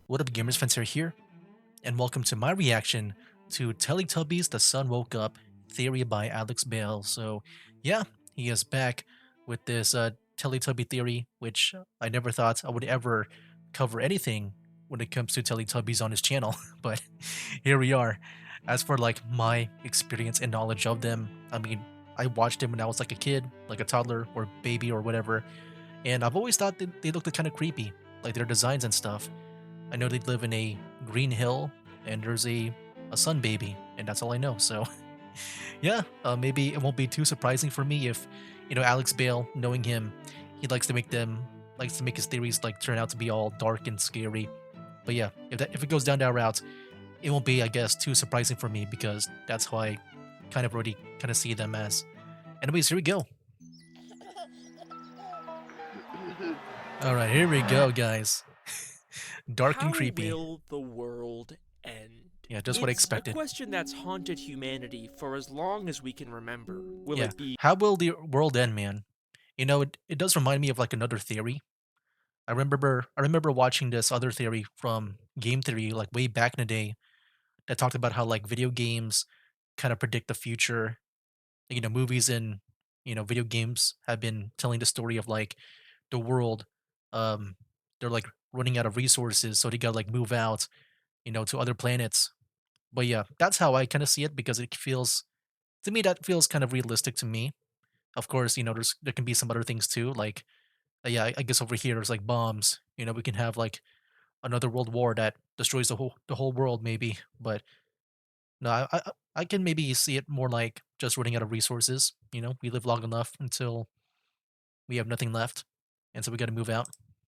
What up, gamers? Fencer here, and welcome to my reaction to Teletubbies The Sun Woke Up theory by Alex Bale. So, yeah, he is back with this Teletubby theory, which I never thought I would ever cover anything when it comes to Teletubbies on his channel, but here we are. As for like my experience and knowledge of them, I mean, I watched them when I was like a kid, like a toddler or baby or whatever, and I've always thought that they looked kind of creepy, like their designs and stuff. I know they live in a green hill, and there's a sun baby, and that's all I know. So yeah, maybe it won't be too surprising for me if Alex Bale, knowing him, he likes to make his theories like turn out to be all dark and scary. But yeah, if it goes down that route, it won't be, I guess, too surprising for me because that's how I kind of already kind of see them as. Anyways, here we go. All right, here we go, guys. Dark and How creepy. will the world end? Yeah, just what I It's a expected. question that's haunted humanity for as long as we can remember. Will Yeah. it be How will the world end, man? It does remind me of like another theory. I remember watching this other theory from game theory like way back in the day that talked about how like video games kind of predict the future. Movies and video games have been telling the story of like the world um they're like running out of resources, so they got to like move out, to other planets. But yeah, that's how I kind of see it because it feels to me that feels kind of realistic to me. Of course, there can be some other things too, like yeah, I guess over here there's like bombs. We can have like another world war that destroys the whole world, maybe. But no, I can maybe see it more like just running out of resources. We live long enough until we have nothing left, and so we got to move out.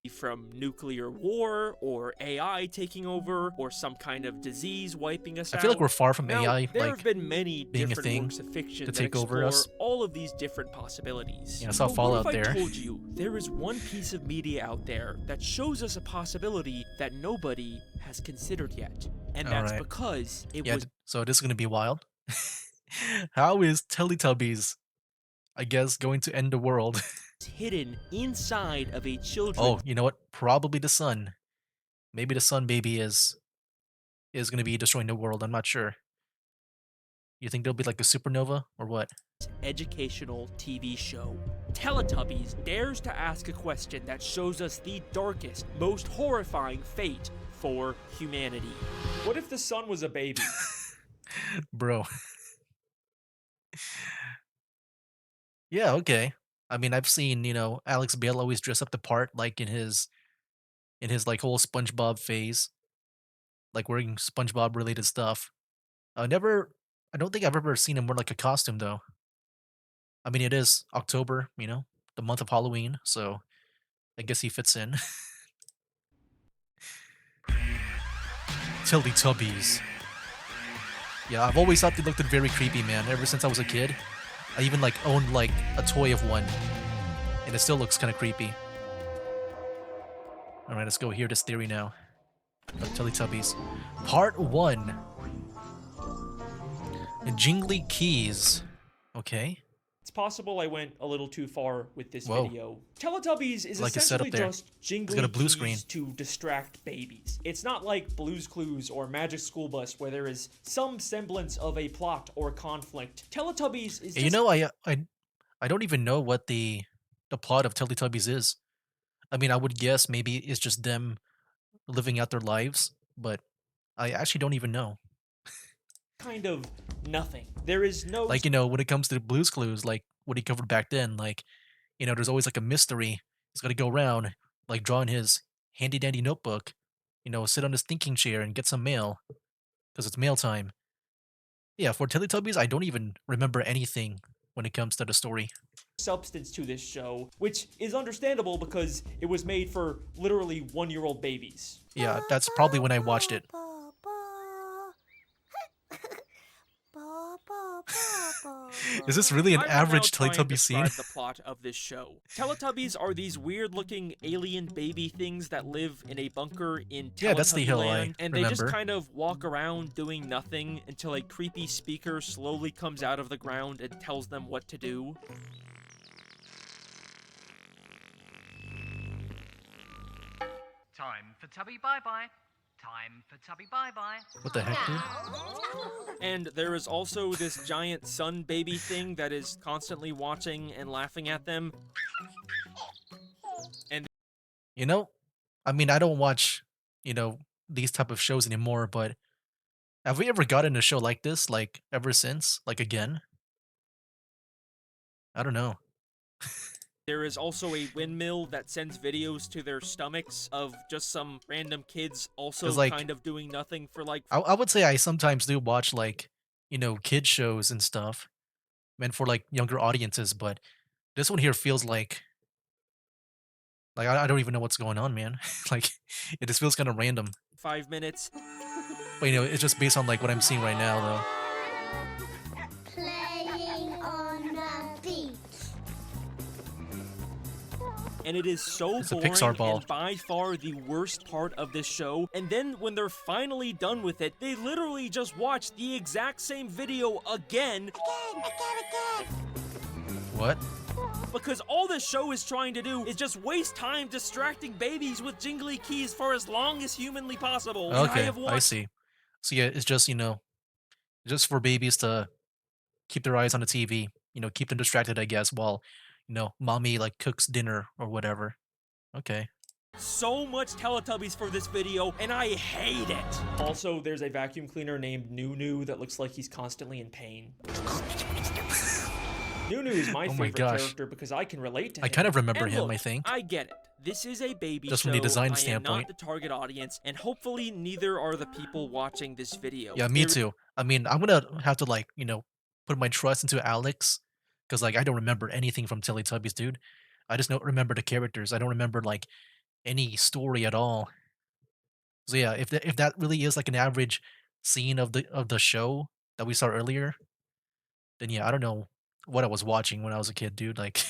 from nuclear war or AI taking over or some kind of disease wiping us I feel like out? we're far from Now, AI there have like been many being a different thing works of to fiction that take over explore us. all of these different possibilities. I saw But what if Fallout I there. told you there is one piece of media out there that shows us a possibility that nobody has considered yet? And All that's right, because it yeah. was So this is gonna be wild. How is Teletubbies, I guess, going to end the world? hidden inside of a Oh, children's you know what? Probably the sun. Maybe the sun baby is gonna be destroying the world. I'm not sure. You think there'll be like a supernova or what? educational TV show. Teletubbies dares to ask a question that shows us the darkest, most horrifying fate for humanity. What if the sun was a baby? Bro. Yeah, okay. I mean, I've seen, Alex Bale always dress up the part like in his like whole SpongeBob phase, like wearing SpongeBob related stuff. I don't think I've ever seen him wear like a costume though. I mean, it is October, the month of Halloween, so I guess he fits in. Teletubbies. Yeah, I've always thought they looked very creepy, man, ever since I was a kid. I even like owned like a toy of one, and it still looks kind of creepy. All right, let's go hear this theory now of Teletubbies. Part 1. Jingly Keys. Okay. It's possible I went a little too far with this Whoa. video. Teletubbies is I like his setup essentially there. just He's got a jingly blue keys screen. to distract babies. It's not like Blue's Clues or Magic School Bus where there is some semblance of a plot or conflict. Teletubbies is You just know, I don't even know what the plot of Teletubbies is. I mean, I would guess maybe it's just them living out their lives, but I actually don't even know. kind of nothing. There is no Like, when it comes to the Blues Clues, like what he covered back then, like, there's always like a mystery. He's got to go around, like, draw in his handy dandy notebook, sit on his thinking chair and get some mail because it's mail time. Yeah, for Teletubbies, I don't even remember anything when it comes to the story. substance to this show, which is understandable because it was made for literally 1-year-old babies. Yeah, that's probably when I watched it. Is this really an I will now average try and Teletubby scene? describe the plot of this show. Teletubbies are these weird-looking alien baby things that live in a bunker in Yeah, that's the Teletubby hill I land, and they just remember. kind of walk around doing nothing until a creepy speaker slowly comes out of the ground and tells them what to do. Time for Tubby Bye Bye. Time for Tubby Bye Bye. What the heck, dude? And there is also this giant sun baby thing that is constantly watching and laughing at them. And You know, I mean, I don't watch, you know, these type of shows anymore, but have we ever gotten a show like this, like, ever since? Like, again? I don't know. there is also a windmill that sends videos to their stomachs of just some random kids also Because, like, kind of doing nothing for like I would say I sometimes do watch, like, kid shows and stuff meant for, like, younger audiences, but this one here feels like, I don't even know what's going on, man. Like, it just feels kinda random. 5 minutes. But, it's just based on, like, what I'm seeing right now, though. Playing on the beach. And it is so It's a boring Pixar ball. and by far the worst part of this show. And then when they're finally done with it, they literally just watch the exact same video again What? because all this show is trying to do is just waste time distracting babies with jingly keys for as long as humanly possible. And I Okay, have I watched see. So, yeah, it's just, just for babies to keep their eyes on the TV, keep them distracted, I guess, while, mommy, like, cooks dinner or whatever. Okay. so much Teletubbies for this video, and I hate it. Also, there's a vacuum cleaner named Nunu that looks like he's constantly in pain. Nunu is my Oh my favorite gosh. character because I can relate to him. I kind of remember And him, look, I think. I get it. This is a baby Just show. from the design I am standpoint. not the target audience, and hopefully neither are the people watching this video. Yeah, me There- too. I mean, I'm gonna have to, like, put my trust into Alex, because, like, I don't remember anything from Teletubbies, dude. I just don't remember the characters. I don't remember, like, any story at all. So yeah, if that really is like an average scene of the show that we saw earlier, then yeah, I don't know what I was watching when I was a kid, dude. Like,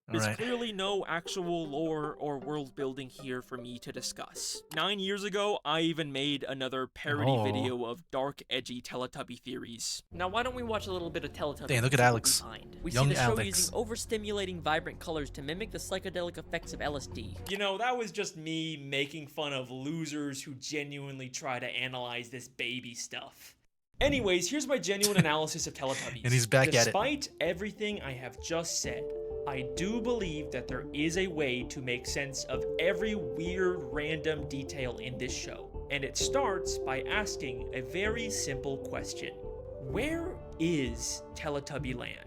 all There's right. clearly no actual lore or world building here for me to discuss. 9 years ago, I even made another parody Oh. video of dark, edgy Teletubby theories. Now, why don't we watch a little bit of Teletubbies? Dang, look and at see Alex. What we find? We Young see the show Alex. using overstimulating, vibrant colors to mimic the psychedelic effects of LSD. You know, that was just me making fun of losers who genuinely try to analyze this baby stuff. Anyways, here's my genuine analysis of Teletubbies. And he's back at it. Despite everything I have just said, I do believe that there is a way to make sense of every weird random detail in this show. And it starts by asking a very simple question. Where is Teletubby Land?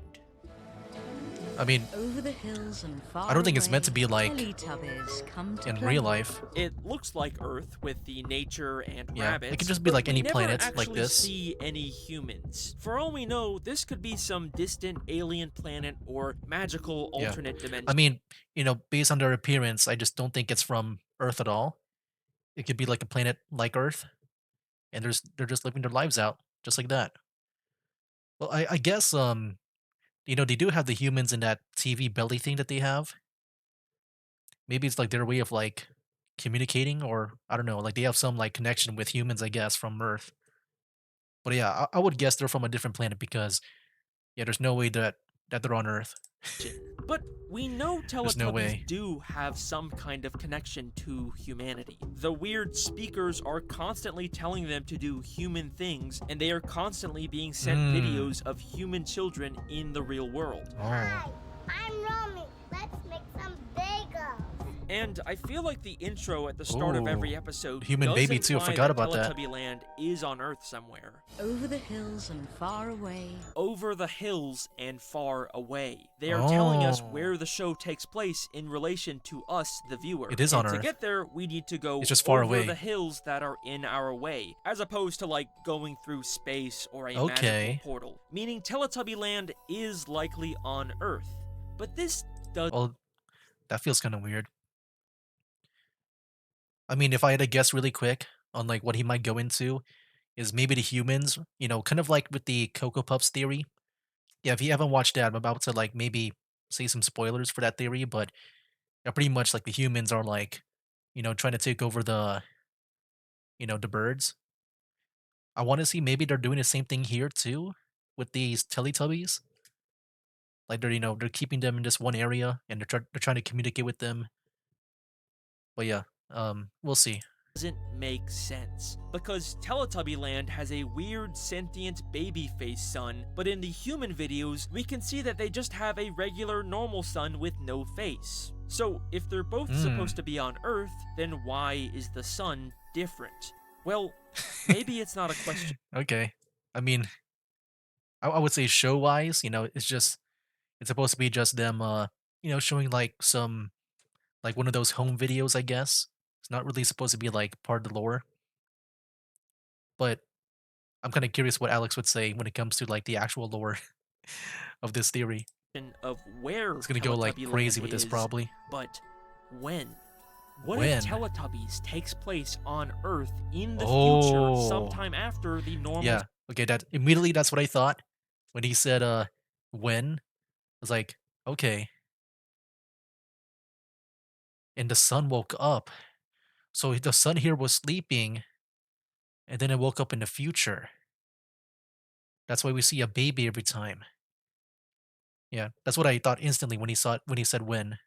I mean, Over the hills and far I don't think it's meant to away, be like Teletubbies come to in play. real life. It looks like Earth with the nature and Yeah, it rabbits. could just be but like we any never planet like actually this. see any humans. For all we know, this could be some distant alien planet or magical Yeah. alternate dimension. I mean, based on their appearance, I just don't think it's from Earth at all. It could be like a planet like Earth, and they're just living their lives out just like that. Well, I guess they do have the humans in that TV belly thing that they have. Maybe it's like their way of like communicating, or I don't know, like they have some like connection with humans, I guess, from Earth. But yeah, I would guess they're from a different planet because yeah, there's no way that they're on Earth. But we know There's no way. Teletubbies do have some kind of connection to humanity. The weird speakers are constantly telling them to do human things, and they are constantly being sent Hmm. videos of human children in the real world. Oh. Hi, I'm Romy. Let's make some Legos. And I feel like the intro at the start of every Ooh. episode Human does baby, too, I imply forgot about that. Teletubby Land is on Earth somewhere. Over the hills and far away. Over the hills and far away. They are telling us Oh. where the show takes place in relation to us, the viewer. It is and on to Earth. get there, we need to go It's just far over away. the hills that are in our way, as opposed to like going through space or a Okay. magical portal. Meaning Teletubby Land is likely on Earth. But this does Well, that feels kind of weird. I mean, if I had to guess really quick on like what he might go into, is maybe the humans, kind of like with the Cocoa Puffs theory. Yeah, if you haven't watched that, I'm about to like maybe say some spoilers for that theory, but yeah, pretty much like the humans are like, trying to take over the birds. I want to see maybe they're doing the same thing here too with these Teletubbies. Like they're keeping them in this one area and they're trying to communicate with them. But yeah, we'll see. doesn't make sense. Because Teletubby Land has a weird sentient baby face sun, but in the human videos, we can see that they just have a regular normal sun with no face. So if they're both supposed to be on Earth, then why is the sun different? Well, maybe it's not a question Okay. I mean, I would say show-wise, it's supposed to be just them, showing like some, like one of those home videos, I guess. It's not really supposed to be like part of the lore, but I'm kind of curious what Alex would say when it comes to like the actual lore of this theory. of where It's gonna go like Teletubby Land crazy with this is, probably. but when? What if When? Teletubbies takes place on Earth in the future Oh, sometime after the normal yeah. Okay, that's what I thought when he said when. I was like, okay. And the sun woke up. So the sun here was sleeping and then it woke up in the future. That's why we see a baby every time. Yeah, that's what I thought instantly when he said when.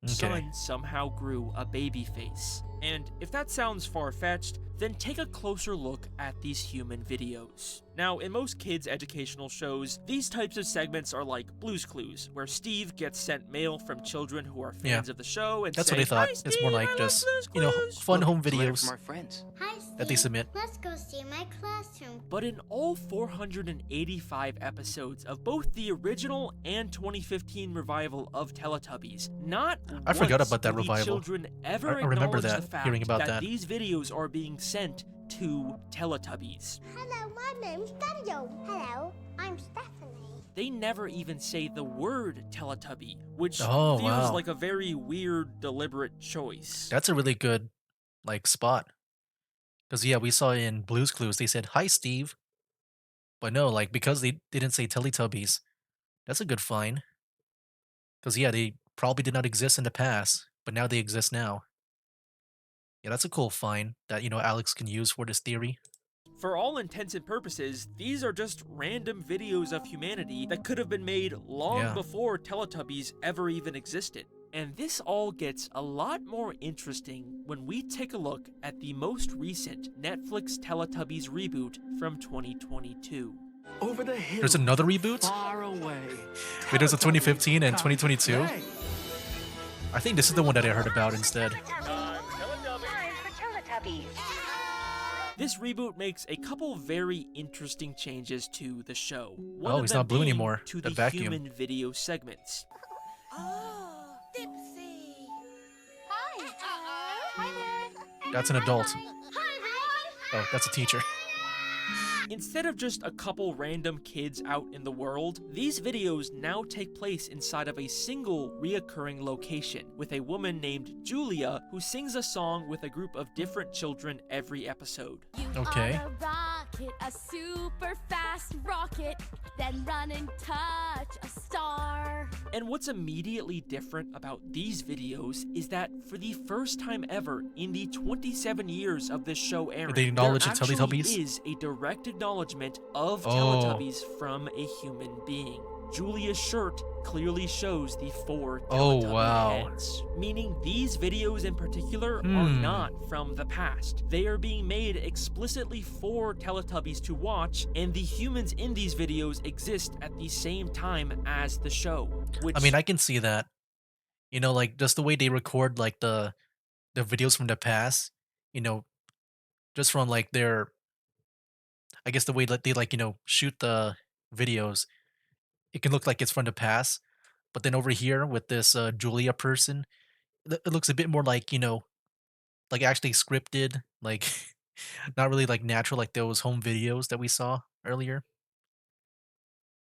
Okay. sun somehow grew a baby face. And if that sounds far-fetched, then take a closer look at these human videos. Now, in most kids' educational shows, these types of segments are like Blue's Clues, where Steve gets sent mail from children who are Yeah. fans of the show and That's say, what I thought. "Hi, It's more Steve, like I love just, Blue's Clues." fun home It's a letter videos from our friends. Hi, Steve. that they submit. Let's go see my classroom. But in all 485 episodes of both the original and 2015 revival of Teletubbies, not I forgot once about that do the revival. children ever I remember acknowledge that, the fact hearing about that that. these videos are being sent to Teletubbies. Hello, my name's Daniel. Hello, I'm Stephanie. They never even say the word Teletubby, which Oh, feels wow. like a very weird, deliberate choice. That's a really good like spot. Because yeah, we saw in Blue's Clues they said hi Steve. But no, like because they didn't say Teletubbies, that's a good find. Because yeah, they probably did not exist in the past, but now they exist now. Yeah, that's a cool find that Alex can use for this theory. For all intents and purposes, these are just random videos of humanity that could have been made long Yeah. before Teletubbies ever even existed. And this all gets a lot more interesting when we take a look at the most recent Netflix Teletubbies reboot from 2022. Over the hills. There's another reboot? Far away. Wait, there's a 2015 and Come 2022? play. I think this is the one that I heard about instead. This reboot makes a couple very interesting changes to the show. One Oh, of he's them not blue being anymore. to That the vacuum. human video segments. Oh, Dipsy. Hi. Hi there. That's an adult. Hi, Oh, that's a teacher. Instead of just a couple random kids out in the world, these videos now take place inside of a single reoccurring location, with a woman named Julia who sings a song with a group of different children every episode. Okay. A rocket, a super fast rocket, then run and touch a star. And what's immediately different about these videos is that for the first time ever in the 27 years of this show airing, They acknowledge there the actually Teletubbies? is a direct acknowledgement of Oh. Teletubbies from a human being. Julia's shirt clearly shows the four Oh, Teletubby wow. heads, meaning these videos in particular are Hmm. not from the past. They are being made explicitly for Teletubbies to watch, and the humans in these videos exist at the same time as the show. Which I mean, I can see that. Like just the way they record like the videos from the past, you know, just from like their I guess the way that they like, shoot the videos, it can look like it's from the past. But then over here with this Julia person, it looks a bit more like, like actually scripted, like not really like natural like those home videos that we saw earlier.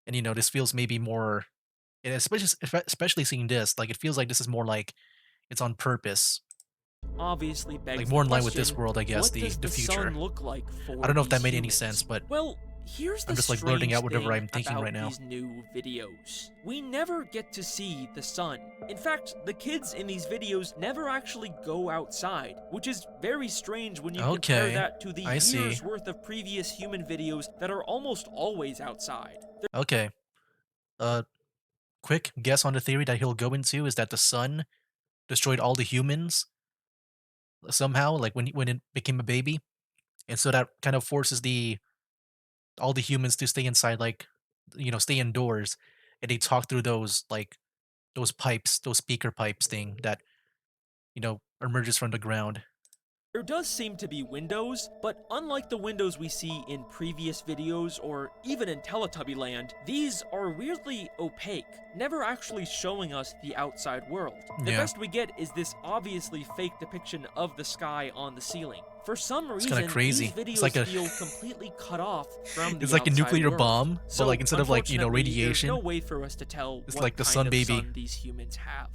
And this feels maybe more and especially seeing this, like it feels like this is more like it's on purpose. obviously begs Like more in the line with this question, world, I guess, what the does the future. sun look like for I don't know if that these made any humans? sense, but Well, here's the I'm just, like, blurting out strange whatever thing I'm thinking about right now. These new videos, we never get to see the sun. In fact, the kids in these videos never actually go outside, which is very strange when you compare Okay, that to the I see. years worth of previous human videos that are almost always outside. okay. Quick guess on the theory that he'll go into is that the sun destroyed all the humans somehow, like when it became a baby, and so that kind of forces the all the humans to stay inside, like stay indoors, and they talk through those those pipes, those speaker pipes thing that emerges from the ground. There does seem to be windows, but unlike the windows we see in previous videos or even in Teletubby Land, these are weirdly opaque, never actually showing us the outside world. The Yeah. best we get is this obviously fake depiction of the sky on the ceiling. For some It's kinda reason, crazy. these It's videos like a feel completely cut off from the it's like a outside nuclear world. bomb, but So, like instead of like unfortunately, there's radiation, no way for us to tell it's what like the kind sun of baby. sun these humans have.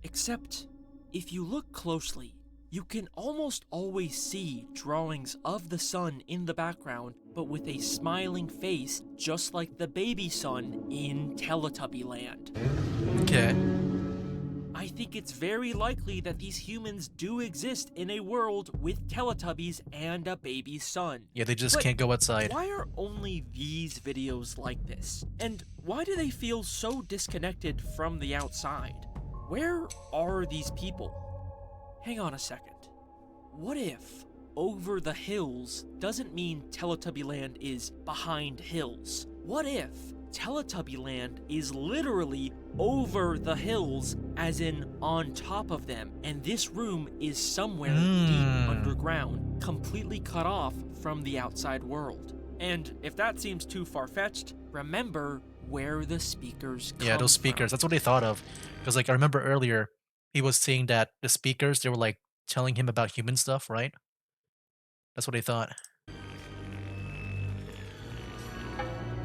Except, if you look closely, you can almost always see drawings of the sun in the background, but with a smiling face, just like the baby sun in Teletubby Land. Okay. I think it's very likely that these humans do exist in a world with Teletubbies and a baby sun. Yeah, they just But can't go outside. why are only these videos like this? And why do they feel so disconnected from the outside? Where are these people? Hang on a second. What if over the hills doesn't mean Teletubby Land is behind hills? What if Teletubby Land is literally over the hills, as in on top of them, and this room is somewhere deep underground, completely cut off from the outside world? And if that seems too far-fetched, remember where the speakers come Yeah, those speakers. That's what I thought of. Because like I remember earlier, he was saying that the speakers they were like telling him about human stuff, right? That's what I thought.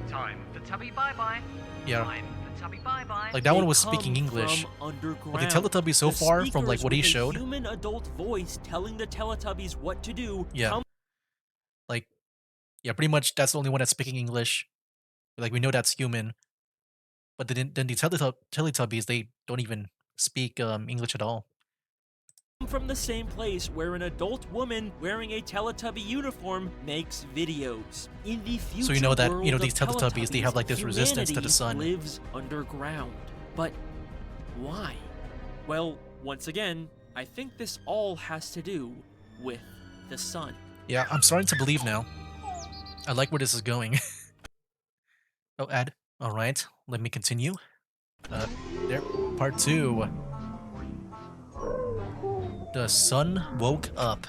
Time for Tubby Bye Bye. Yeah. Time for Tubby Bye Bye. Like that one They was come speaking English. from underground. But the Teletubbies so The far from like speakers what he with a showed, human adult voice telling the Teletubbies what to do. yeah, come like yeah, pretty much that's the only one that's speaking English. Like we know that's human, but then the Teletubbies they don't even speak English at all. from the same place where an adult woman wearing a Teletubby uniform makes videos. In the future So you know that, world these of Teletubbies, they have, like, this resistance to the humanity sun. lives underground. But why? Well, once again, I think this all has to do with the sun. Yeah, I'm starting to believe now. I like where this is going. Oh, Ed. All right, let me continue. There, part 2. The sun woke up.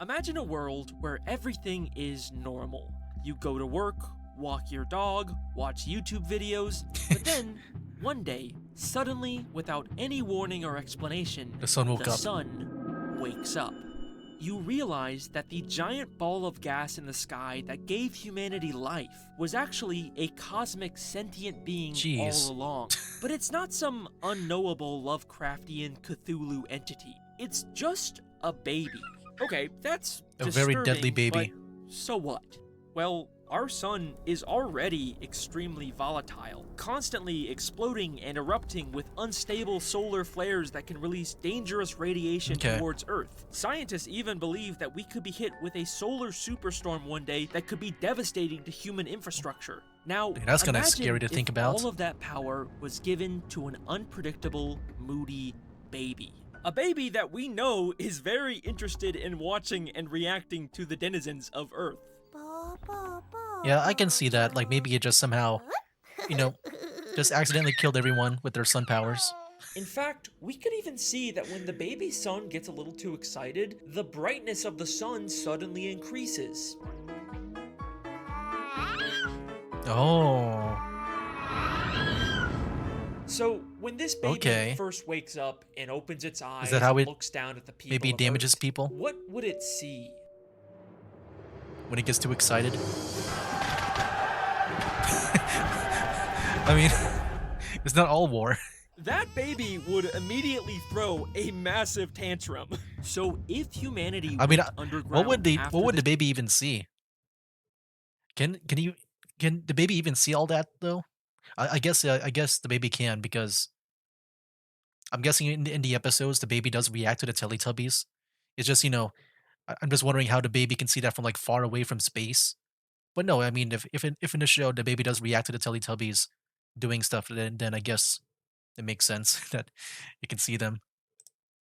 Imagine a world where everything is normal. You go to work, walk your dog, watch YouTube videos, but then, one day, suddenly, without any warning or explanation, The sun woke the up. sun wakes up. You realize that the giant ball of gas in the sky that gave humanity life was actually a cosmic sentient being Jeez. all along. But it's not some unknowable Lovecraftian Cthulhu entity. It's just a baby. Okay, that's A very deadly disturbing, baby. but so what? Well, our sun is already extremely volatile, constantly exploding and erupting with unstable solar flares that can release dangerous radiation Okay. towards Earth. Scientists even believe that we could be hit with a solar superstorm one day that could be devastating to human infrastructure. Now, That's kinda imagine scary to if think about. all of that power was given to an unpredictable, moody baby. A baby that we know is very interested in watching and reacting to the denizens of Earth. Yeah, I can see that. Like maybe it just somehow, just accidentally killed everyone with their sun powers. In fact, we could even see that when the baby sun gets a little too excited, the brightness of the sun suddenly increases. Oh. So, when this baby Okay. first wakes up and opens its eyes that how and it looks down at the people maybe of damages Earth, people? what would it see? When it gets too excited. I mean, it's not all war. That baby would immediately throw a massive tantrum. So if humanity I mean, went underground what would after the this baby even see? Can the baby even see all that though? I guess the baby can because I'm guessing in the episodes the baby does react to the Teletubbies. It's just I'm just wondering how the baby can see that from like far away from space. But no, I mean if in the show the baby does react to the Teletubbies doing stuff, then I guess it makes sense that it can see them.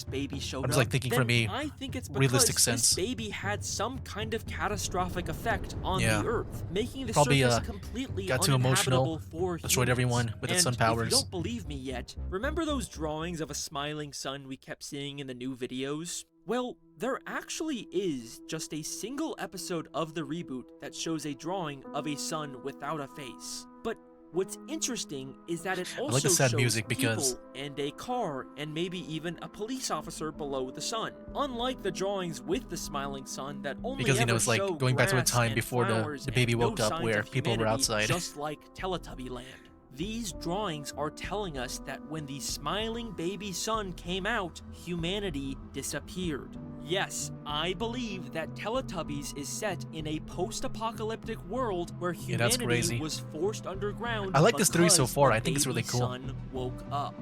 baby showed I'm just up, like thinking then from a I think it's realistic because this sense. baby had some kind of catastrophic effect on Yeah. the Earth, making the Probably surface completely got too emotional, uninhabitable for destroyed humans. everyone with its And sun if you powers. don't believe me yet, remember those drawings of a smiling sun we kept seeing in the new videos? Well, there actually is just a single episode of the reboot that shows a drawing of a sun without a face. But what's interesting is that it I like also the sad shows music because people and a car and maybe even a police officer below the sun. Unlike the drawings with the smiling sun that only because ever it's like show going back to a grass time and before flowers the baby and no woke up signs where of people were humanity, outside. just like Teletubby Land. These drawings are telling us that when the smiling baby sun came out, humanity disappeared. Yes, I believe that Teletubbies is set in a post-apocalyptic world where Yeah, that's humanity crazy. was forced underground I like this theory so because far. the I think it's really baby cool. sun woke up.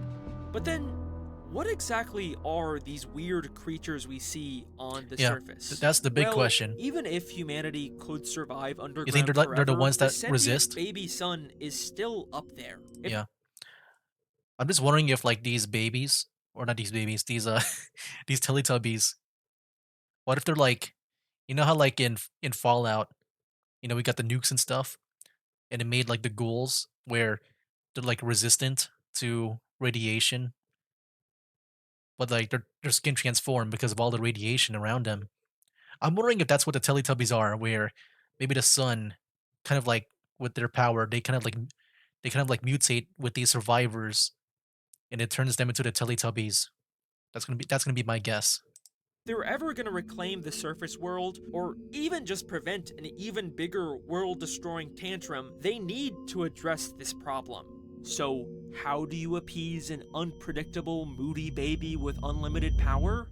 But then, what exactly are these weird creatures we see on the Yeah, surface? that's the big Well, question. even if humanity could survive underground You think they're the forever, ones the that sentient resist? baby sun is still up there. Yeah. I'm just wondering if like these babies, or not these babies, these these Teletubbies, what if they're like, you know how like in Fallout, we got the nukes and stuff, and it made like the ghouls where they're like resistant to radiation, but like their skin transformed because of all the radiation around them. I'm wondering if that's what the Teletubbies are, where maybe the sun, kind of like with their power, they kind of like mutate with these survivors, and it turns them into the Teletubbies. That's gonna be my guess. They're ever going to reclaim the surface world, or even just prevent an even bigger world-destroying tantrum, they need to address this problem. So, how do you appease an unpredictable, moody baby with unlimited power?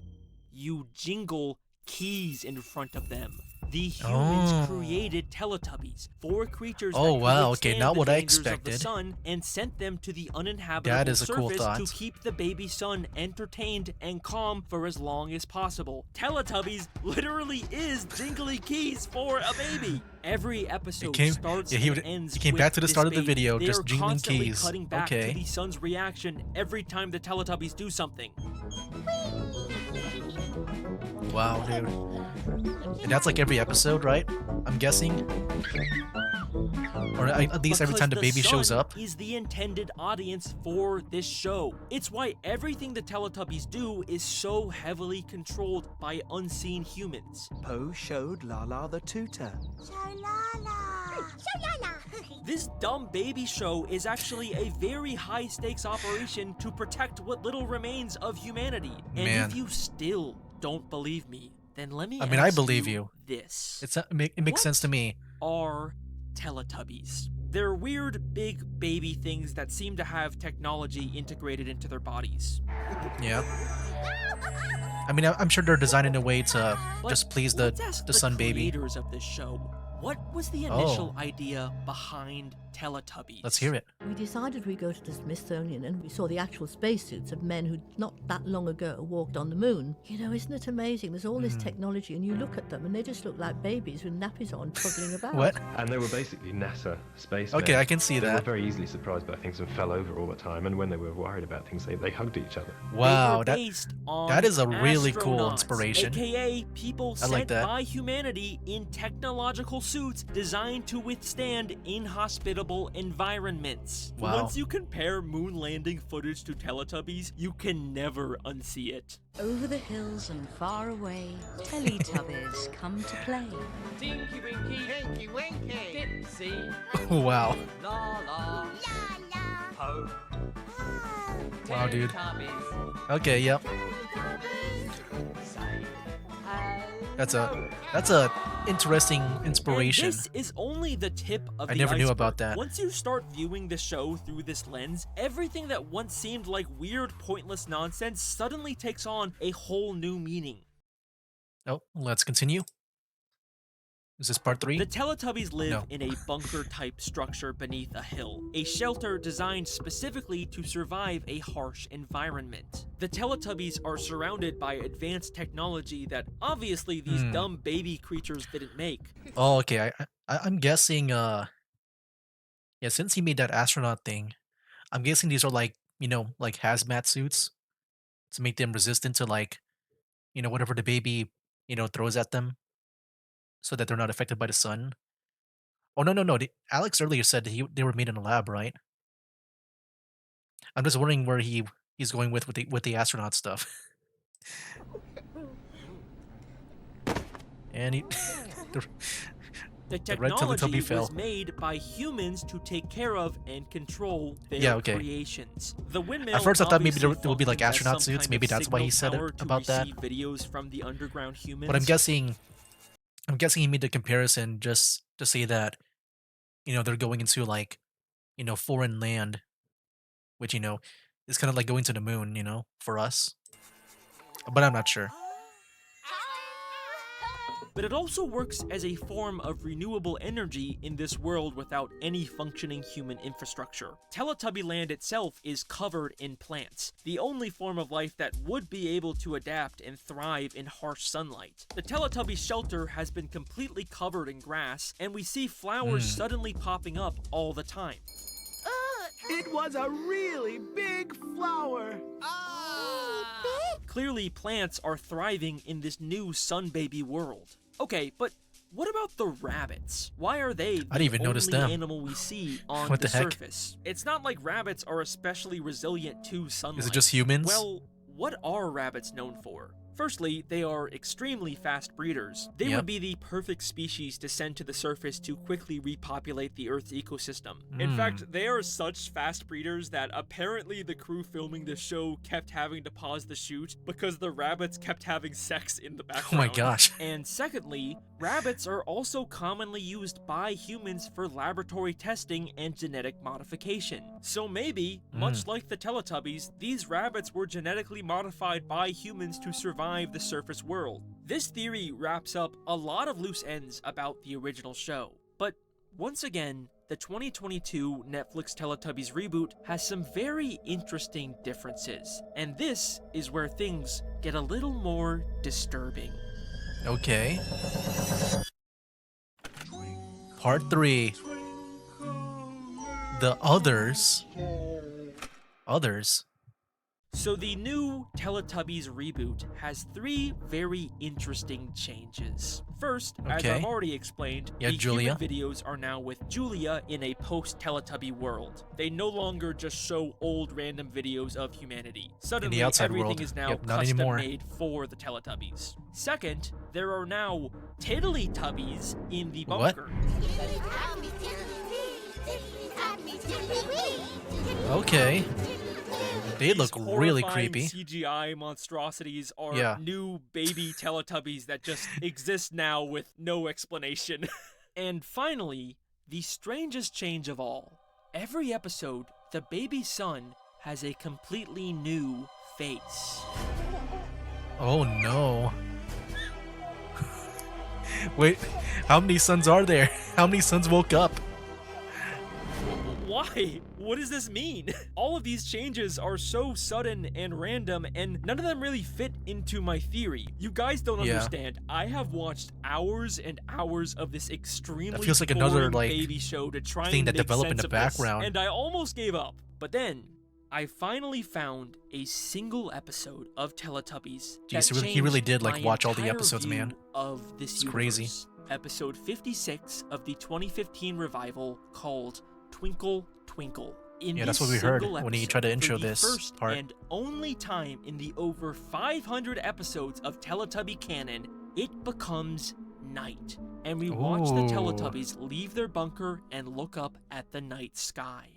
You jingle keys in front of them. The humans Oh. created Teletubbies, 4 creatures Oh, that could wow, okay, withstand not the what I dangers of the expected. sun, and sent them to the uninhabitable That is a cool surface to thought. keep the baby sun entertained and calm for as long as possible. Teletubbies literally is jingly keys for a baby. Every episode starts he and would- ends he came with back to the this start of the baby. video, They just are jingling constantly keys. cutting back Okay. to the sun's reaction every time the Teletubbies do something. Wow, dude. And that's like every episode, right? I'm guessing. Or at least every Because time the baby shows sun up. is the intended audience for this show. It's why everything the Teletubbies do is so heavily controlled by unseen humans. Poe showed Lala the tutor. This dumb baby show is actually a very high-stakes operation to protect what little remains of humanity. And Man. if you still don't believe me, then let me I mean, I ask believe you. this. It makes What sense to me. Are Teletubbies? They're weird, big baby things that seem to have technology integrated into their bodies. Yeah. I mean, I'm sure they're designed in a way to But just please let's ask the sun baby. creators of this show, what was the initial idea behind Teletubbies? Let's hear it. We decided we'd go to the Smithsonian and we saw the actual spacesuits of men who not that long ago walked on the moon. You know, isn't it amazing? There's all this technology and you look at them and they just look like babies with nappies on toddling about. What? And they were basically NASA spacemen. Okay, I can see They were that. very easily surprised by things and fell over all the time. And when they were worried about things, they hugged each other. Wow, They were that based on that is a really cool astronauts, inspiration. AKA people I like sent that. by humanity in technological suits designed to withstand inhospitable environments. Wow. Once you compare moon landing footage to Teletubbies, you can never unsee it. Over the hills and far away, Teletubbies come to play. Tinky Winky, Tinky Winky, Dipsy, Wow. La La, Ho, Wow, dude. Teletubbies, Okay, yep. say That's a interesting inspiration. And this is only the tip of I the never knew iceberg. about that. Once you start viewing the show through this lens, everything that once seemed like weird, pointless nonsense suddenly takes on a whole new meaning. Oh, let's continue. Is this part 3? The Teletubbies live No. in a bunker-type structure beneath a hill, a shelter designed specifically to survive a harsh environment. The Teletubbies are surrounded by advanced technology that obviously these dumb baby creatures didn't make. Oh, okay. I'm guessing. Yeah, since he made that astronaut thing, I'm guessing these are like like hazmat suits, to make them resistant to like, whatever the baby, throws at them, so that they're not affected by the sun. Oh no, no, no. Alex earlier said they were made in a lab, right? I'm just wondering where he's going with the astronaut stuff. And he the, The the red Teletubby technology fell. was made by humans to take care of and control their Yeah, okay. creations. The windmill At first I thought maybe obviously there would be like functions as astronaut some suits. kind Maybe of that's why he signal said tower it to about that. receive videos from the underground humans. But I'm guessing he made the comparison just to say that, they're going into like, foreign land, which, is kind of like going to the moon, for us. But I'm not sure. But it also works as a form of renewable energy in this world without any functioning human infrastructure. Teletubby Land itself is covered in plants, the only form of life that would be able to adapt and thrive in harsh sunlight. The Teletubby shelter has been completely covered in grass, and we see flowers suddenly popping up all the time. It was a really big flower. Clearly, plants are thriving in this new sun baby world. Okay, but what about the rabbits? Why are they the I didn't even notice only them. animal we see on What the the heck? surface? It's not like rabbits are especially resilient to sunlight. Is it just humans? Well, what are rabbits known for? Firstly, they are extremely fast breeders. They Yep. would be the perfect species to send to the surface to quickly repopulate the Earth's ecosystem. In fact, they are such fast breeders that apparently the crew filming the show kept having to pause the shoot because the rabbits kept having sex in the Oh background. my gosh. And secondly, rabbits are also commonly used by humans for laboratory testing and genetic modification. So maybe, much like the Teletubbies, these rabbits were genetically modified by humans to survive the surface world. This theory wraps up a lot of loose ends about the original show. But once again, the 2022 Netflix Teletubbies reboot has some very interesting differences. And this is where things get a little more disturbing. Okay. Part 3. The others. Others. So the new Teletubbies reboot has 3 very interesting changes. First, as Okay. I've already explained, Yeah, the Julia. human videos are now with Julia in a post-Teletubby world. They no longer just show old random videos of humanity. Suddenly, outside everything world. is now Yep, not anymore. custom-made for the Teletubbies. Second, there are now Teletubbies in the What? bunker. Okay. They look These really horrifying creepy. CGI monstrosities are Yeah. new baby Teletubbies that just exist now with no explanation. And finally, the strangest change of all. Every episode, the baby son has a completely new face. Oh no. Wait, how many suns are there? How many suns woke up? Why? What does this mean? All of these changes are so sudden and random, and none of them really fit into my theory. You guys don't Yeah. understand. I have watched hours and hours of this extremely feels like another, boring like, baby show to try thing and that make developed in sense the of this, background. and I almost gave up. But then, I finally found a single episode of Teletubbies. Jeez, that he really changed did, like, my watch all the entire episodes, view man. Of this It's universe. crazy. Episode 56 of the 2015 revival called Twinkle Twinkle. In Yeah, that's this what we heard single when he episode, tried to intro for the this first part. and only time in the over 500 episodes of Teletubby canon, it becomes night, and we watch the Ooh. Teletubbies leave their bunker and look up at the night sky.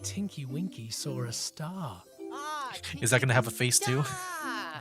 Tinky Winky saw a star. Is that gonna have a face too?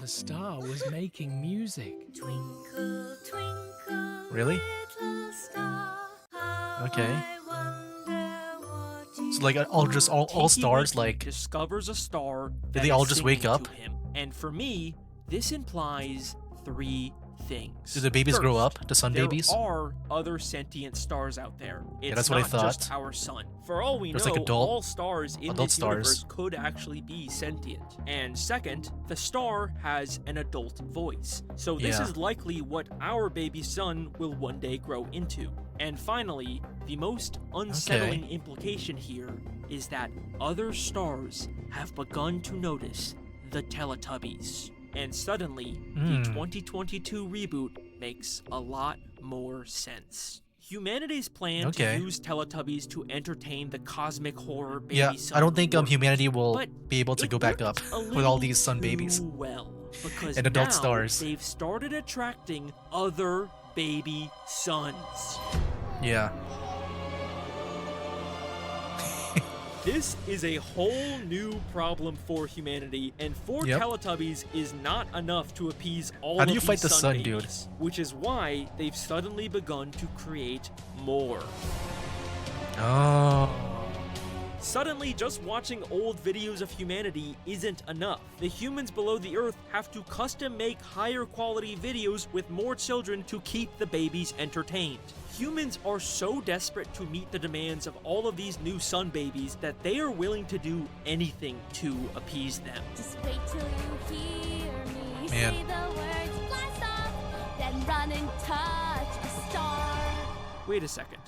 The star was making music. Twinkle, twinkle, Really? little star, how Okay. I wonder what So like all Tinky stars, Winky like, discovers a star. Did that they is all just wake singing up? to him. And for me, this implies 3 things. do the babies grow First, up? The sun there babies? are other sentient stars out there. It's that's what I not just thought. our sun. For all we There's, know, like, adult- all stars in adult this stars. universe could actually be sentient. And second, the star has an adult voice. So this Yeah. is likely what our baby son will one day grow into. And finally, the most unsettling implication here, is that other stars have begun to notice the Teletubbies. And suddenly, the 2022 reboot makes a lot more sense. Humanity's plan to use Teletubbies to entertain the cosmic horror baby sun I don't think worked, humanity will but be able to go back up with all these sun babies because and adult now stars. They've started attracting other baby suns. Yeah. This is a whole new problem for humanity, and 4 Teletubbies is not enough to appease all How do you of fight these the sun, babies, which is why they've suddenly begun to create more. Oh. Suddenly, just watching old videos of humanity isn't enough. The humans below the Earth have to custom make higher quality videos with more children to keep the babies entertained. Humans are so desperate to meet the demands of all of these new sun babies that they are willing to do anything to appease them. Just wait till you hear me Man. say the words blast off, then run and touch a star. Wait a second.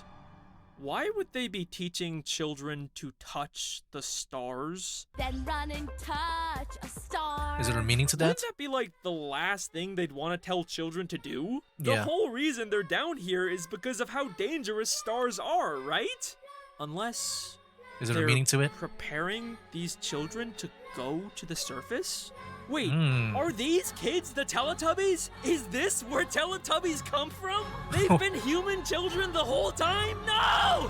Why would they be teaching children to touch the stars? Then run and touch a star. Is there a meaning to that? Wouldn't that be like the last thing they'd want to tell children to do? The Yeah. whole reason they're down here is because of how dangerous stars are, right? Unless Is there a they're meaning to it? preparing these children to go to the surface? Wait, Hmm. are these kids the Teletubbies? Is this where Teletubbies come from? They've been human children the whole time? No!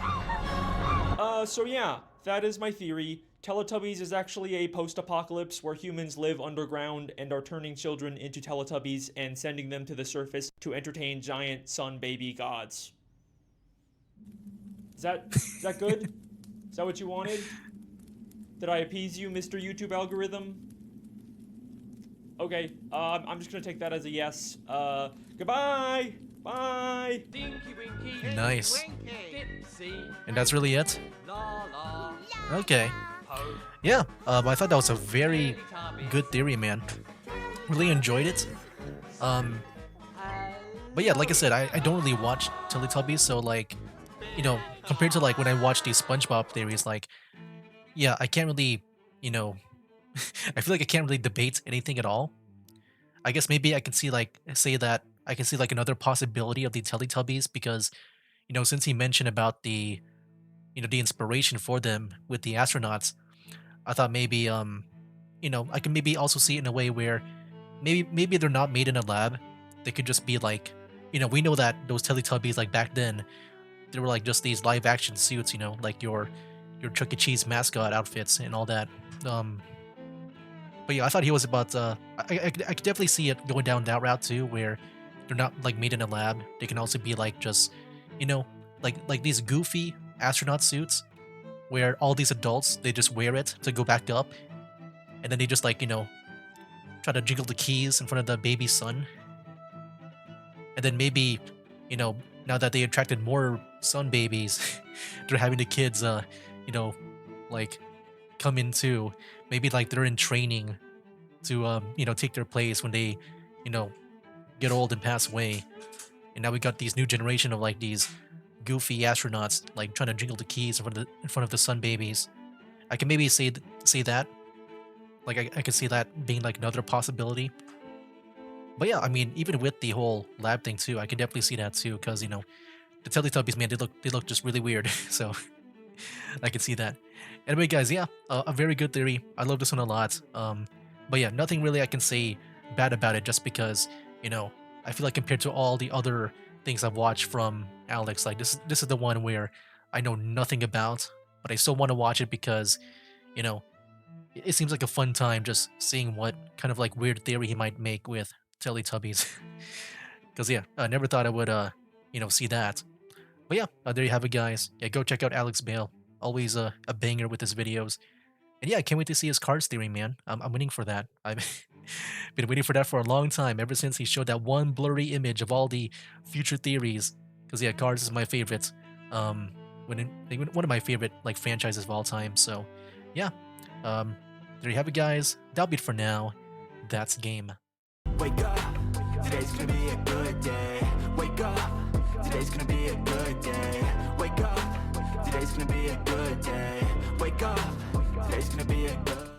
So yeah, that is my theory. Teletubbies is actually a post-apocalypse where humans live underground and are turning children into Teletubbies and sending them to the surface to entertain giant sun baby gods. Is that good? Is that what you wanted? Did I appease you, Mr. YouTube algorithm? Okay, I'm just gonna take that as a yes. Goodbye! Bye! Dinky Winky. Nice. Dipsy. And that's really it? La la. Okay. Po. Yeah, I thought that was a very good theory, man. Really enjoyed it. But yeah, like I said, I don't really watch Teletubbies, so like, you know, compared to like when I watch these SpongeBob theories, like, yeah, I can't really, you know, I feel like I can't really debate anything at all. I guess maybe I can see like, say that I can see like another possibility of the Teletubbies because, you know, since he mentioned about the, you know, the inspiration for them with the astronauts, I thought maybe, you know, I can maybe also see it in a way where maybe they're not made in a lab. They could just be like, you know, we know that those Teletubbies like back then, they were like just these live action suits, you know, like your Chuck E. Cheese mascot outfits and all that. But yeah, I thought he was about. I could definitely see it going down that route too, where they're not like made in a lab. They can also be like just, you know, like these goofy astronaut suits, where all these adults they just wear it to go back up, and then they just like, you know, try to jiggle the keys in front of the baby sun, and then maybe, you know, now that they attracted more sun babies, they're having the kids, you know, like come in too. Maybe like they're in training to, you know, take their place when they, you know, get old and pass away. And now we got these new generation of like these goofy astronauts like trying to jingle the keys in front of the sun babies. I can maybe say that. Like I could see that being like another possibility. But yeah, I mean, even with the whole lab thing too, I can definitely see that too, because you know, the Teletubbies, man, they look just really weird. So I can see that. Anyway, guys, yeah, a very good theory. I love this one a lot. But yeah, nothing really I can say bad about it, just because, you know, I feel like compared to all the other things I've watched from Alex, like this is the one where I know nothing about, but I still want to watch it because, you know, it seems like a fun time just seeing what kind of like weird theory he might make with Teletubbies. Because yeah, I never thought I would, you know, see that. But yeah, there you have it, guys. Yeah, go check out Alex Bale. Always a banger with his videos. And yeah, I can't wait to see his cards theory, man. I'm waiting for that. I've been waiting for that for a long time, ever since he showed that one blurry image of all the future theories. Because yeah, cards is my favorite. One of my favorite like franchises of all time. So yeah, there you have it, guys. That'll be it for now. That's game. Wake up, today's gonna be a good day. Wake up, today's gonna be a good day. Wake up, today's gonna be a good day. Wake up, today's gonna be a good